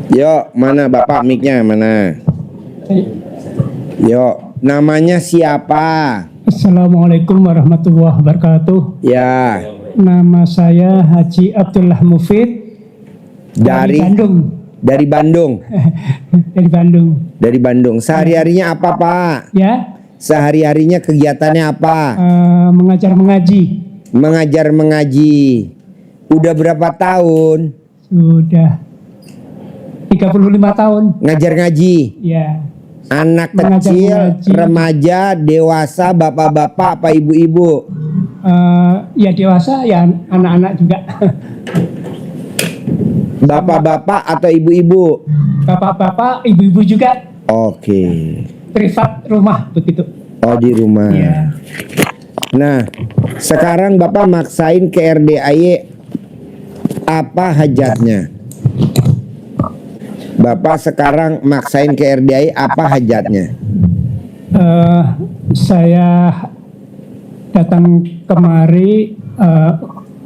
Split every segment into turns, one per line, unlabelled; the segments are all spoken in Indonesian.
Yuk, mana Bapak mic-nya mana? Yuk, namanya siapa?
Assalamualaikum warahmatullahi wabarakatuh.
Ya,
Nama saya Haji Abdullah Mufid
dari
Bandung.
Dari Bandung.
Dari Bandung.
Dari Bandung. Sehari-harinya apa, Pak?
Ya,
Sehari-harinya kegiatannya apa?
mengajar mengaji.
Mengajar mengaji. Udah berapa tahun?
Sudah 35 tahun.
Ngajar ngaji.
Ya,
Anak
Mengajar
kecil,
mengaji.
remaja, dewasa, bapak-bapak, apa ibu-ibu?
ya dewasa, ya anak-anak juga.
Bapak-bapak atau ibu-ibu?
Bapak-bapak, ibu-ibu juga.
Oke.
Privat rumah begitu.
Oh, di rumah.
Ya.
Nah, sekarang Bapak maksain ke RDAY, apa hajatnya? Bapak sekarang maksain ke RDAY, apa hajatnya?
Saya datang kemari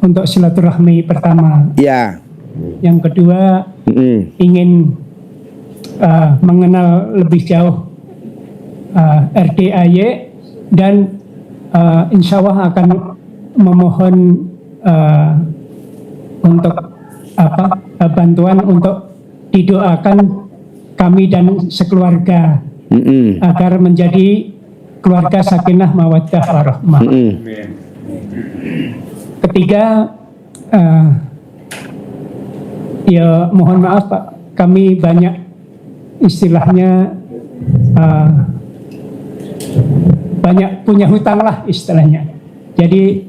untuk silaturahmi pertama.
Ya.
Yang kedua, ingin mengenal lebih jauh RDAY dan insya Allah akan memohon untuk bantuan untuk didoakan kami dan sekeluarga agar menjadi keluarga sakinah mawaddah warahmah. Ketiga, ya mohon maaf Pak, kami banyak istilahnya banyak punya hutang lah istilahnya. Jadi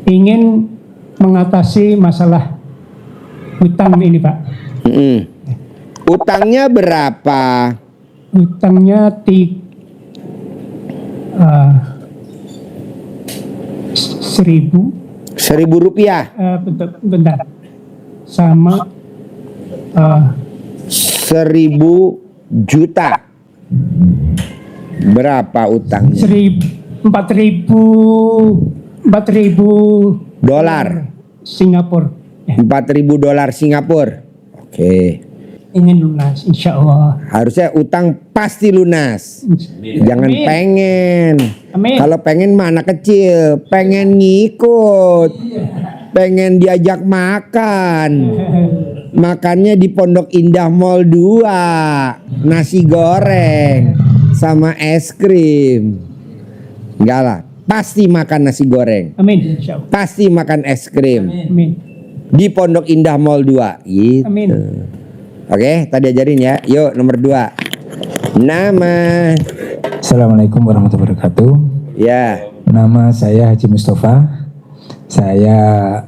ingin mengatasi masalah hutang ini Pak.
Utangnya berapa?
Hutangnya 1.000
rupiah.
bentar. Sama
1.000 juta. Berapa utangnya?
4.000
Dolar.
Singapura.
4.000 dolar Singapura. Oke.
Ingin lunas, insya Allah.
Harusnya utang pasti lunas. Jangan
Amin.
pengen.
Amin.
Kalau pengen mah anak kecil, pengen ngikut, pengen diajak makan. Makannya di Pondok Indah Mall 2, nasi goreng sama es krim. Enggak lah, pasti makan nasi goreng.
Amin, insya Allah.
Pasti makan es krim
Amin.
di Pondok Indah Mall 2 gitu.
Amin.
Oke, tadi ajarin ya. Yuk, nomor 2. Nama.
Assalamualaikum warahmatullahi wabarakatuh.
Ya.
Nama saya Haji Mustafa. Saya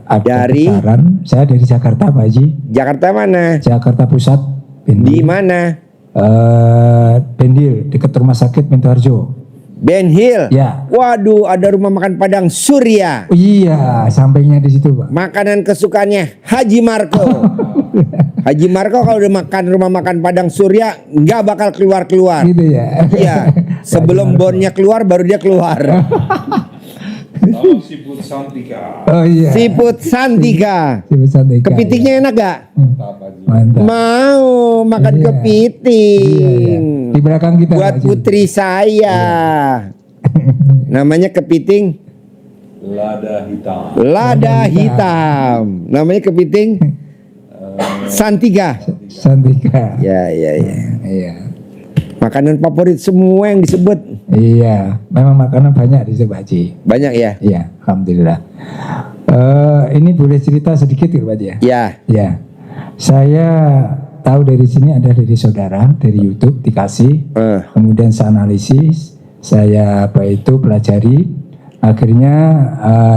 ada
Dari?
pesaran. Saya dari Jakarta, Pak Haji.
Jakarta mana?
Jakarta Pusat.
Di mana?
Bendil, dekat rumah sakit Minto Harjo.
Ben Hill.
Ya.
Waduh, ada rumah makan Padang Surya.
Oh, iya, sampainya di situ, Pak.
Makanan kesukaannya Haji Marco. Haji Marco kalau udah makan rumah makan Padang Surya nggak bakal keluar-keluar.
Gitu ya.
Iya. Sebelum bonnya keluar baru dia keluar.
Siput Santika.
Oh iya.
Siput Santika.
Siput Santika.
Kepitingnya enak gak?
Mantap.
Mau makan
Iya.
kepiting.
Iya. Di belakang kita,
Buat
Pak Haji.
putri saya. Namanya kepiting
Lada hitam.
lada hitam. Namanya kepiting Santika.
Santika.
Ya, ya, ya.
Iya.
Makanan favorit semua yang disebut.
Iya, memang makanan banyak di situ, Pak Haji.
Banyak ya?
Iya, alhamdulillah. Ini boleh cerita sedikit ya, Pak Haji ya?
Ya.
Ya, saya tahu dari sini ada dari saudara dari YouTube dikasih, kemudian saya analisis, saya pelajari, akhirnya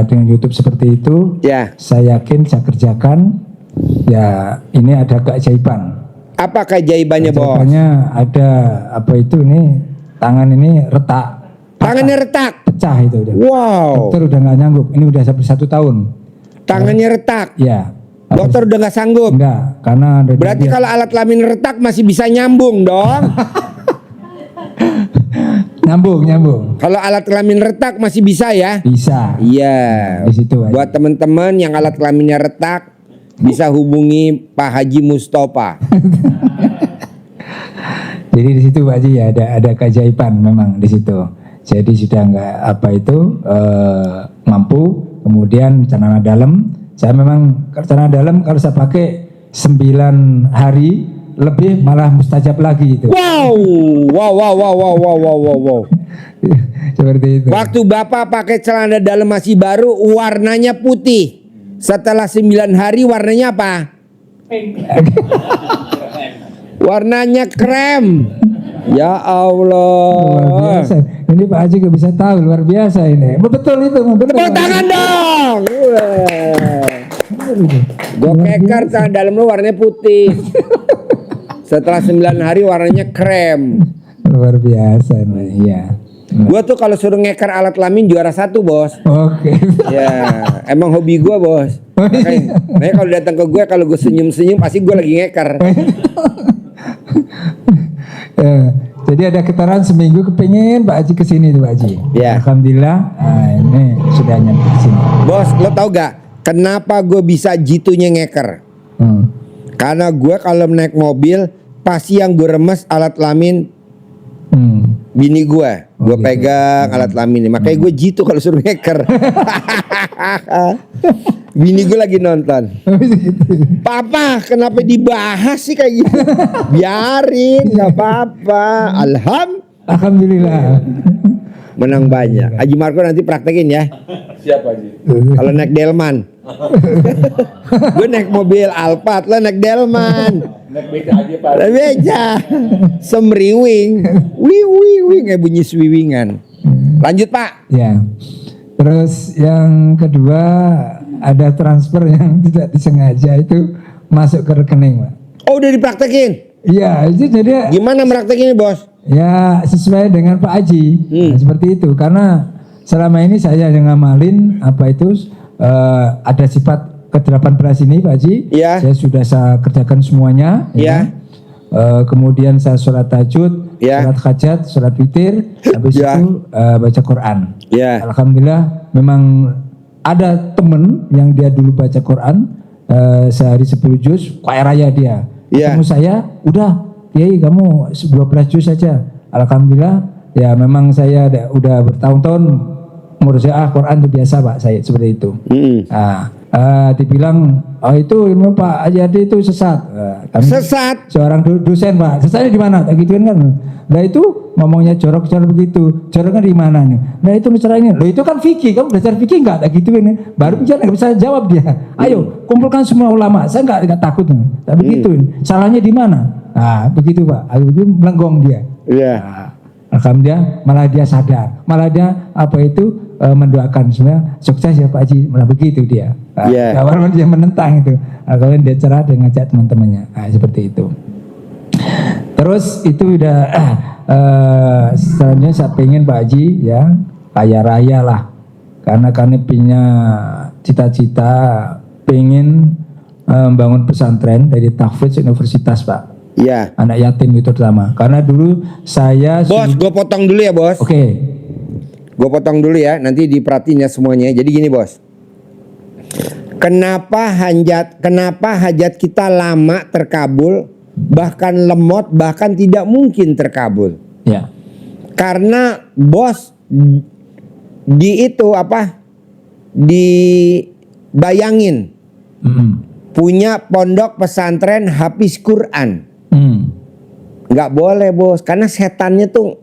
dengan YouTube seperti itu,
Ya.
saya yakin saya kerjakan, ya ini ada keajaiban.
Apa keajaibannya, Bos?
Keajaibannya ada ini tangan ini retak.
Tangannya retak.
Pecah itu udah.
Wow.
Dokter udah nggak nyanggup. Ini udah sampai 1 tahun.
Tangannya retak.
Ya.
Dokter udah nggak sanggup.
Enggak, karena ada
Berarti kalau alat kelamin retak masih bisa nyambung dong.
nyambung.
Kalau alat kelamin retak masih bisa ya?
Bisa.
Iya.
Di situ aja.
Buat teman-teman yang alat kelaminnya retak, bisa hubungi Pak Haji Mustafa.
Jadi di situ Pak Haji ya ada keajaiban memang di situ. Jadi sudah nggak apa itu mampu. Kemudian celana dalam, saya memang celana dalam kalau saya pakai 9 hari lebih malah mustajab lagi itu.
Wow.
Seperti itu.
Waktu Bapak pakai celana dalam masih baru, warnanya putih. Setelah 9 hari warnanya apa? Warnanya krem. Ya
Luar
Allah.
biasa. Ini Pak Haji kok bisa tahu, luar biasa ini. Betul itu, betul.
Tepuk tangan dong. Gue keker celana dalam lu warnanya putih. Setelah 9 hari warnanya krem.
Luar biasa, iya.
Gue tuh kalau suruh ngeker alat kelamin juara 1 bos.
Oke.
Ya, emang hobi gue bos. Makanya kalau datang ke gue, kalau gue senyum-senyum pasti gue lagi ngeker.
Ya, jadi ada getaran seminggu kepengen Pak Haji kesini tuh Pak Haji.
Ya.
Alhamdulillah, ini sudah nyampe di sini.
Bos, lo tau gak kenapa gue bisa jitunya ngeker? Karena gue kalau naik mobil pasti yang gue remes alat kelamin bini gue
gitu.
pegang alat kelamin, makanya gue jitu kalau suruh ngeker. Bini gue lagi nonton. Papa, kenapa dibahas sih kayak gitu? Biarin, nggak apa-apa.
Alhamdulillah.
Menang banyak. Haji Marco nanti praktekin ya.
Siapa Haji?
Kalau naik Delman. Gue naik mobil Alphard, lo naik Delman.
Naik beca aja Pak.
Beja. Semriwing. Wing kayak bunyi swiwingan. Lanjut Pak.
Ya. Terus yang kedua ada transfer yang tidak disengaja itu masuk ke rekening, Pak.
Oh, udah dipraktekin.
Iya, itu jadi
Gimana praktekinnya bos?
ya sesuai dengan Pak Haji. Nah, seperti itu karena selama ini saya yang ngamalin apa itu ada sifat ke-18 ini Pak Haji.
Iya.
Saya kerjakan semuanya.
Iya.
Kemudian saya sholat tahajud,
Ya.
sholat hajat, sholat witir, habis
Ya.
itu baca Quran.
Ya.
Alhamdulillah memang ada temen yang dia dulu baca Quran sehari 10 juz, kaya raya dia.
Ya.
Ketemu saya, udah Kiai kamu 12 juz saja. Alhamdulillah ya memang saya udah bertahun-tahun menurut saya Quran itu biasa Pak saya seperti itu. Dibilang oh itu ilmu Pak Haji Adi itu sesat. Kami
Sesat.
seorang dosen Pak, sesatnya di mana? Tak gituin kan? Nah itu ngomongnya jorok-jorok begitu, joroknya di mana nih? Nah itu bicara ini, lo itu kan fikih, kamu belajar fikih nggak? Tak gituin nih, baru bicara nggak bisa jawab dia. Ayo kumpulkan semua ulama, saya nggak takut, tapi gituin. Salahnya di mana? Nah begitu Pak, aku itu melenggong dia.
Iya.
Nah, alhamdulillah malah dia sadar, malah dia apa itu mendoakan sebenarnya sukses ya Pak Haji, malah begitu dia.
Iya.
Kawan dia menentang itu. Kalau dia cerah dia ngajak teman-temannya. Nah, seperti itu. Terus itu udah selanjutnya saya pengen Pak Haji ya kaya raya lah. Karena kami punya cita-cita pengen membangun pesantren dari tahfidz universitas Pak.
Iya.
Anak yatim itu terutama. Karena dulu saya
Bos, gue potong dulu ya bos.
Oke.
Gue potong dulu ya, nanti diperhatiin ya semuanya. Jadi gini bos, kenapa hajat kita lama terkabul, bahkan lemot, bahkan tidak mungkin terkabul?
Ya.
Karena bos dibayangin punya pondok pesantren hafiz Quran. Nggak boleh bos, karena setannya tuh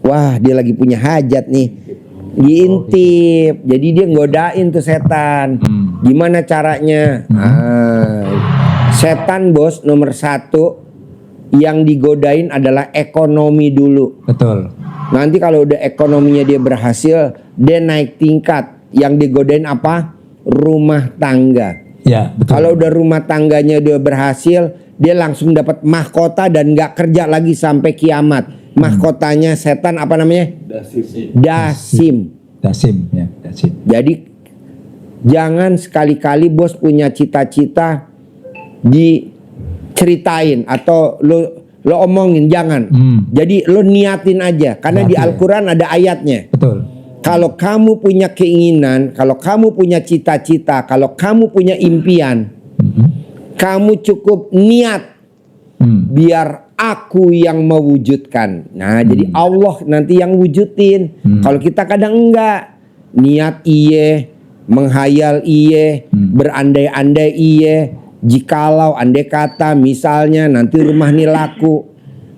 wah dia lagi punya hajat nih, diintip, jadi dia ngodain tuh setan. Gimana caranya? Setan bos nomor 1 yang digodain adalah ekonomi dulu.
Betul.
Nanti kalau udah ekonominya dia berhasil, dia naik tingkat. Yang digodain apa? Rumah tangga.
Ya, betul.
Kalau udah rumah tangganya dia berhasil, dia langsung dapat mahkota dan nggak kerja lagi sampai kiamat. Mahkotanya setan apa namanya? Dasim.
Dasim, ya, dasim.
Jadi jangan sekali-kali bos punya cita-cita diceritain atau lo omongin, jangan. Jadi lo niatin aja, karena di Al-Quran ada ayatnya.
Betul.
Kalau kamu punya keinginan, kalau kamu punya cita-cita, kalau kamu punya impian, Kamu cukup niat biar aku yang mewujudkan. Nah, jadi Allah nanti yang wujudin. Kalau kita kadang enggak, niat iye, menghayal iye, berandai-andai iye. Jikalau andai kata misalnya nanti rumah ini laku,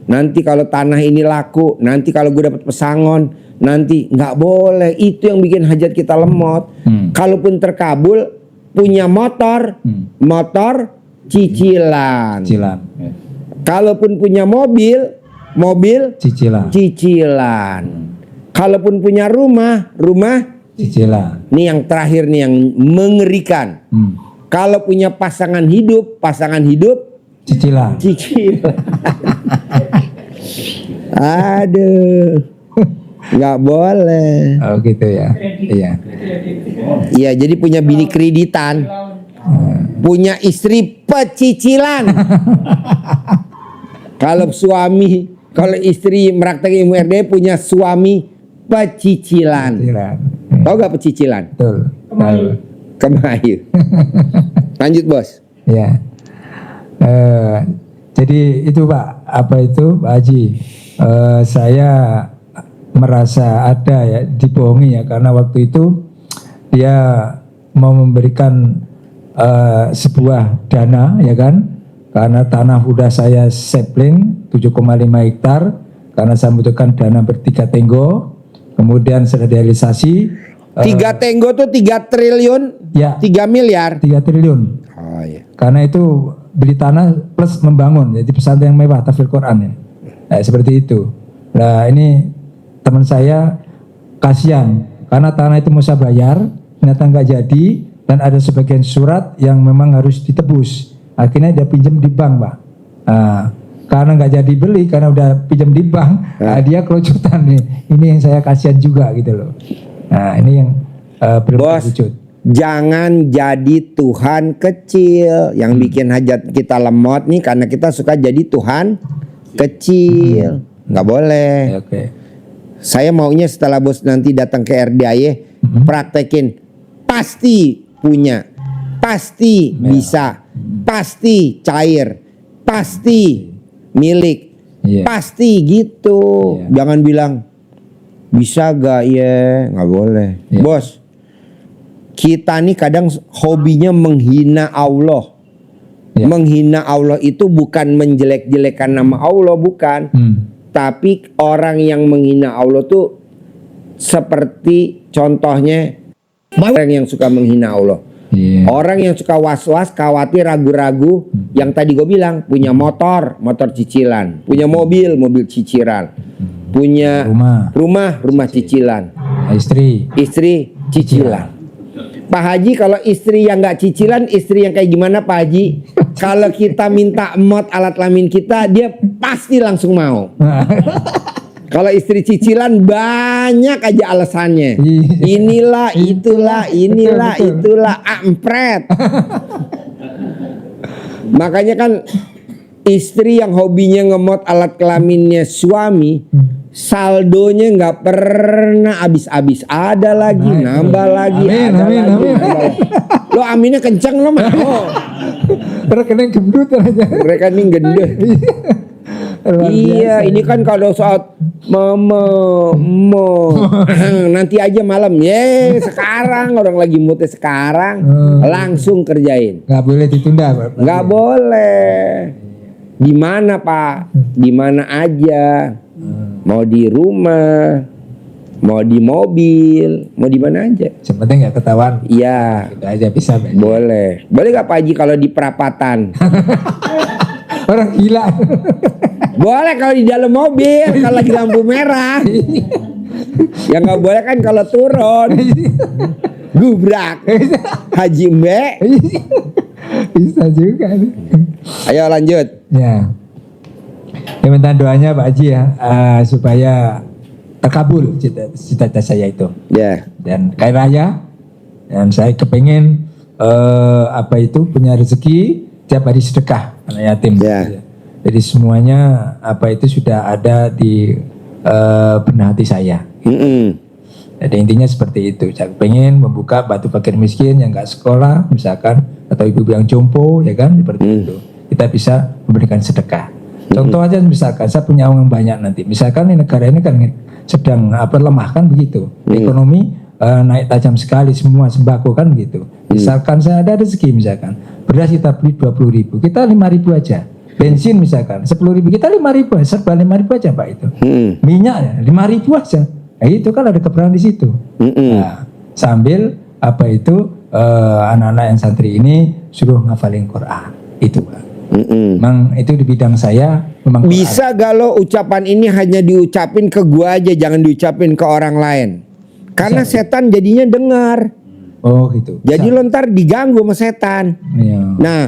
nanti kalau tanah ini laku, nanti kalau gue dapat pesangon, nanti nggak boleh. Itu yang bikin hajat kita lemot. Kalaupun terkabul, punya motor, motor cicilan.
Cicilan.
Kalaupun punya mobil, mobil
Cicilan.
cicilan. Kalaupun punya rumah, rumah
Cicilan.
ini yang terakhir nih yang mengerikan. Kalau punya pasangan hidup
Cicilan.
cicilan. Aduh, nggak boleh.
Oh gitu ya. Iya.
Iya, jadi punya bini kreditan, punya istri pecicilan. Kalau suami, kalau istri meraktekin MURD punya suami pecicilan.
Cicilan.
Tahu gak pecicilan?
Betul. Tahu.
Kemayu. Lanjut bos.
Ya. Jadi itu Pak, apa itu Pak Haji? Saya merasa ada ya dibohongi ya, karena waktu itu dia mau memberikan sebuah dana ya kan, karena tanah udah saya sapling 7,5 hektar, karena saya membutuhkan dana bertiga tenggo, kemudian sudah realisasi
3 tenggo tuh 3 triliun,
ya
3 miliar.
3 triliun.
Oh iya.
Karena itu beli tanah plus membangun, jadi pesantren yang mewah, tahfidz Quran ya. Nah, seperti itu. Nah ini teman saya kasihan karena tanah itu mau saya bayar, ternyata nggak jadi, dan ada sebagian surat yang memang harus ditebus. Akhirnya dia pinjam di bank, Pak. Nah, karena nggak jadi beli, karena udah pinjam di bank, nah, dia kelojotan nih. Ini yang saya kasihan juga gitu loh. Nah ini yang belum
Bos,
terwujud.
jangan jadi Tuhan kecil. Yang bikin hajat kita lemot nih karena kita suka jadi Tuhan kecil. Nggak boleh.
Oke.
Saya maunya setelah bos nanti datang ke RDAY, praktekin. Pasti punya, pasti bisa, pasti cair, pasti milik,
Iya.
pasti gitu.
Iya.
Jangan bilang bisa gak ya, nggak boleh.
Iya.
Bos, kita nih kadang hobinya menghina Allah.
Iya.
Menghina Allah itu bukan menjelek-jelekan nama Allah, bukan. Tapi orang yang menghina Allah tuh seperti contohnya orang yang suka menghina Allah.
Iya.
Orang yang suka was-was, khawatir, ragu-ragu, yang tadi gue bilang punya motor, motor cicilan, punya mobil, mobil cicilan, punya rumah cicilan, istri cicilan. Pak Haji, kalau istri yang nggak cicilan, istri yang kayak gimana Pak Haji? Kalau kita minta emot alat kelamin kita, dia pasti langsung mau. Kalau istri cicilan banyak aja alasannya. Inilah, itulah, inilah, itulah, ampret. Makanya kan istri yang hobinya ngemot alat kelaminnya suami, saldonya nggak pernah habis-habis. Ada lagi, nambah lagi, ada lagi, nambah lagi. Lo aminnya kenceng lo mah.
Rekening gendut aja.
Rekening gendut. Iya, ini kan kalau saat nanti aja malam ya, sekarang orang lagi moodnya sekarang, langsung kerjain.
Nggak boleh ditunda, Pak.
Nggak boleh. Di mana Pak? Di mana aja. Mau di rumah, mau di mobil, mau di mana aja.
Sepenting nggak ketahuan.
Iya.
Gitu aja bisa, Pak.
Boleh. Boleh nggak Pak Haji kalau di perapatan?
Orang gila.
Boleh kalau di dalam mobil, kalau lagi lampu merah. Yang nggak boleh kan kalau turun. Gubrak. Haji Mbak.
Bisa juga.
Ayo lanjut.
Ya. Ya minta doanya Pak Haji ya, supaya terkabul cita-cita saya itu.
Ya.
Dan kaya raya. Dan saya kepengen punya rezeki tiap hari sedekah anak yatim.
Ya.
Jadi semuanya itu sudah ada di benak hati saya. Jadi intinya seperti itu. Saya pengen membuka batu fakir miskin yang nggak sekolah, misalkan atau ibu yang jompo, ya kan, seperti itu. Kita bisa memberikan sedekah. Contoh aja misalkan saya punya uang banyak nanti, misalkan di negara ini kan sedang lemah kan begitu, ekonomi naik tajam sekali, semua sembako kan gitu. Misalkan saya ada rezeki, misalkan beras kita beli 20.000, kita 5.000 aja. Bensin misalkan 10.000, kita 5.000, serba 5.000 aja Pak itu. Minyak 5.000 aja. Nah, itu kan ada kebenaran di situ. Nah, sambil apa itu anak-anak yang santri ini suruh ngafalin Quran itu Pak. Memang itu di bidang saya memang
Bisa gak lo ucapan ini hanya diucapin ke gua aja, jangan diucapin ke orang lain. Karena setan jadinya dengar.
Oh gitu.
Jadi lo ntar diganggu sama setan.
Iya.
Nah,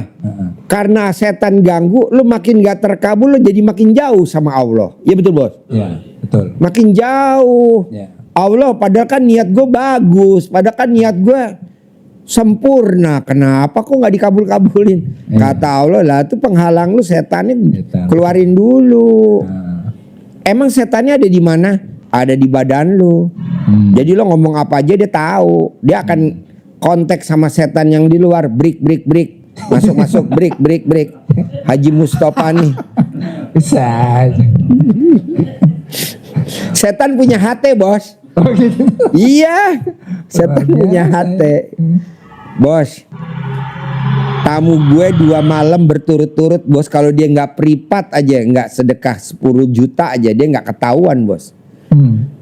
karena setan ganggu, lo makin gak terkabul, lo jadi makin jauh sama Allah. Iya betul bos?
Iya, betul.
Makin jauh.
Ya.
Allah, padahal kan niat gue bagus, padahal kan niat gue sempurna. Kenapa kok nggak dikabul-kabulin? Kata Allah, lah itu penghalang lu, setannya keluarin dulu. Emang setannya ada di mana? Ada di badan lu. Jadi lo ngomong apa aja dia tahu. Dia akan kontak sama setan yang di luar. Break. Masuk break. Haji Mustafa nih.
Bisa.
Setan punya hati bos.
Oh gitu.
Iya, setan punya hati. Bos, tamu gue 2 malam berturut-turut bos. Kalau dia nggak pripat aja, nggak sedekah 10 juta aja, dia nggak ketahuan bos.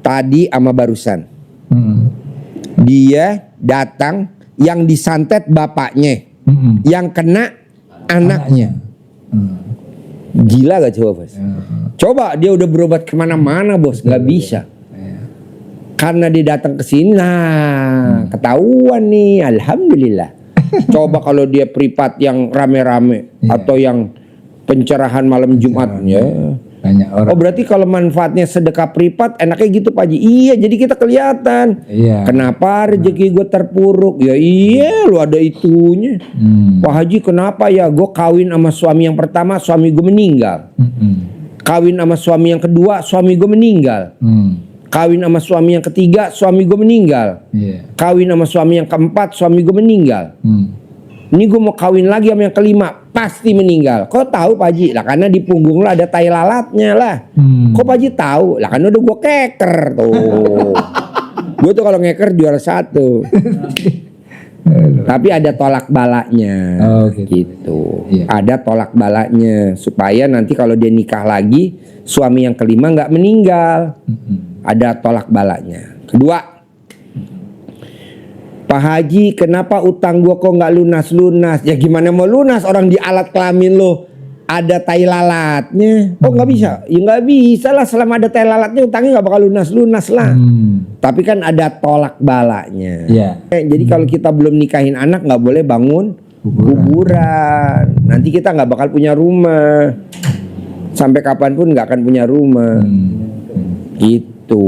Tadi sama barusan, dia datang, yang disantet bapaknya, yang kena anaknya. Gila gak coba bos? Coba dia udah berobat kemana-mana bos, nggak bisa. Karena dia datang ke sini, nah ketahuan nih, alhamdulillah. Coba kalau dia privat yang rame-rame atau yang pencerahan malam Jumat, ya.
Banyak orang.
Oh berarti kalau manfaatnya sedekah privat enaknya gitu Pak Haji. Iya, jadi kita kelihatan.
Iya.
Kenapa rezeki gue terpuruk? Ya iya, lu ada itunya. Pak Haji kenapa ya? Gue kawin sama suami yang pertama, suami gue meninggal. Kawin sama suami yang kedua, suami gue meninggal. Kawin sama suami yang ketiga, suami gue meninggal. Kawin sama suami yang keempat, suami gue meninggal. Ini gue mau kawin lagi sama yang kelima, pasti meninggal. Kok tahu Pak Haji? Lah karena di punggung lo ada tai lalatnya lah. Kok Pak Haji tahu? Lah kan udah gue keker tuh. Gue tuh kalau ngeker juara 1. Tapi ada tolak balaknya.
Oh, gitu.
Gitu.
Iya.
Ada tolak balaknya supaya nanti kalau dia nikah lagi, suami yang kelima nggak meninggal. Ada tolak balaknya. Kedua, Pak Haji, kenapa utang gua kok nggak lunas-lunas? Ya gimana mau lunas, orang di alat kelamin lo ada tai lalatnya. Oh nggak bisa? Ya nggak bisa lah, selama ada tai lalatnya utangnya nggak bakal lunas-lunas lah. Tapi kan ada tolak balaknya. Jadi kalau kita belum nikahin anak nggak boleh bangun kuburan. Nanti kita nggak bakal punya rumah. Sampai kapanpun nggak akan punya rumah. Gitu,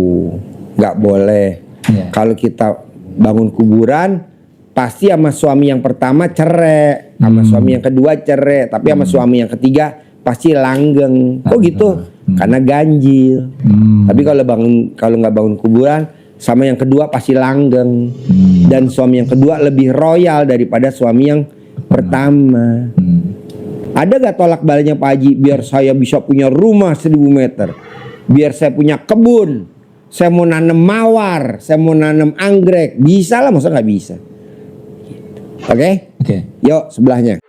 nggak boleh. Kalau kita bangun kuburan, pasti sama suami yang pertama cerai, sama suami yang kedua cerai, tapi sama suami yang ketiga pasti langgeng. Kok gitu? Karena ganjil. Tapi kalau nggak bangun kuburan, sama yang kedua pasti langgeng. Dan suami yang kedua lebih royal daripada suami yang pertama. Ada gak tolak baliknya Pak Haji? Biar saya bisa punya rumah 1000 meter, biar saya punya kebun, saya mau nanam mawar, saya mau nanam anggrek, bisa lah, masa nggak bisa? Oke? Yuk sebelahnya.